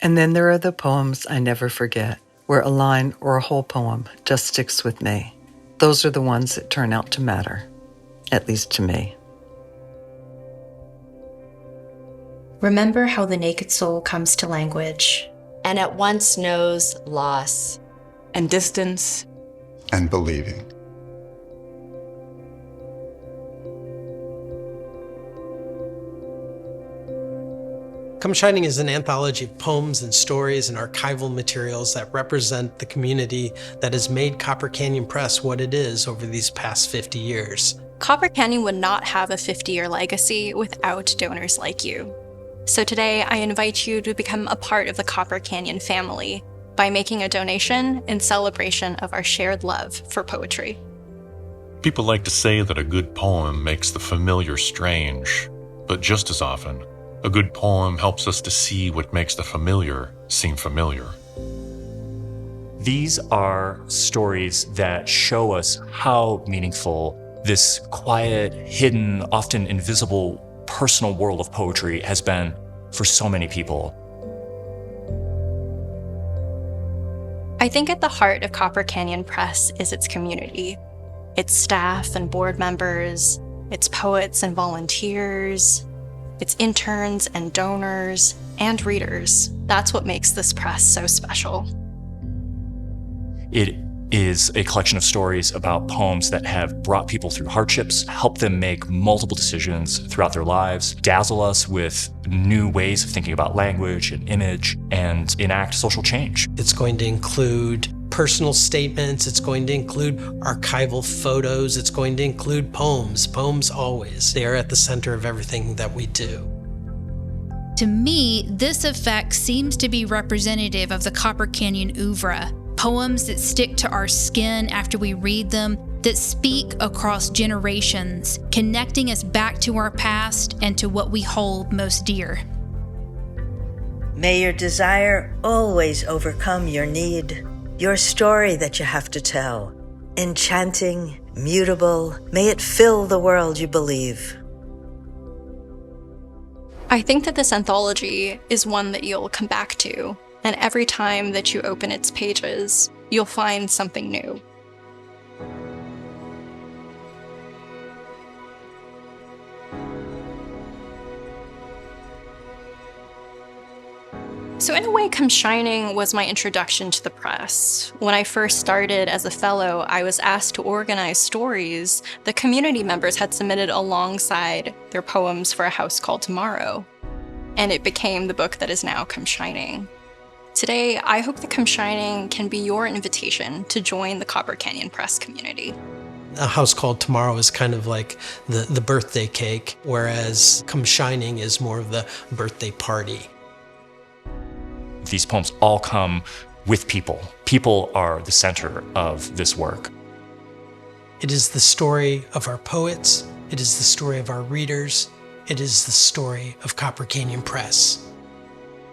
And then there are the poems I never forget, where a line or a whole poem just sticks with me. Those are the ones that turn out to matter, at least to me. Remember how the naked soul comes to language and at once knows loss and distance and believing. Come Shining is an anthology of poems and stories and archival materials that represent the community that has made Copper Canyon Press what it is over these past 50 years. Copper Canyon would not have a 50-year legacy without donors like you. So today, I invite you to become a part of the Copper Canyon family by making a donation in celebration of our shared love for poetry. People like to say that a good poem makes the familiar strange, but just as often, a good poem helps us to see what makes the familiar seem familiar. These are stories that show us how meaningful this quiet, hidden, often invisible, personal world of poetry has been for so many people. I think at the heart of Copper Canyon Press is its community, its staff and board members, its poets and volunteers, its interns and donors and readers. That's what makes this press so special. It is a collection of stories about poems that have brought people through hardships, helped them make multiple decisions throughout their lives, dazzle us with new ways of thinking about language and image, and enact social change. It's going to include personal statements, it's going to include archival photos, it's going to include poems. Poems always. They are at the center of everything that we do. To me, this effect seems to be representative of the Copper Canyon oeuvre. Poems that stick to our skin after we read them, that speak across generations, connecting us back to our past and to what we hold most dear. May your desire always overcome your need. Your story that you have to tell, enchanting, mutable, may it fill the world you believe. I think that this anthology is one that you'll come back to, and every time that you open its pages, you'll find something new. So in a way, Come Shining was my introduction to the press. When I first started as a fellow, I was asked to organize stories that community members had submitted alongside their poems for A House Called Tomorrow. And it became the book that is now Come Shining. Today, I hope that Come Shining can be your invitation to join the Copper Canyon Press community. A House Called Tomorrow is kind of like the birthday cake, whereas Come Shining is more of the birthday party. These poems all come with people. People are the center of this work. It is the story of our poets. It is the story of our readers. It is the story of Copper Canyon Press.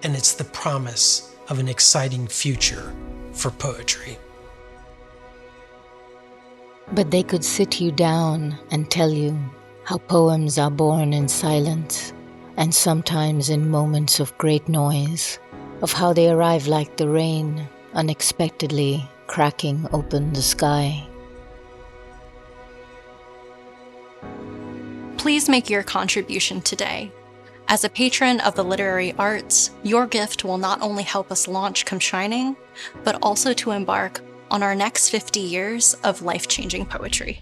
And it's the promise of an exciting future for poetry. But they could sit you down and tell you how poems are born in silence and sometimes in moments of great noise, of how they arrive like the rain, unexpectedly cracking open the sky. Please make your contribution today. As a patron of the literary arts, your gift will not only help us launch Come Shining, but also to embark on our next 50 years of life-changing poetry.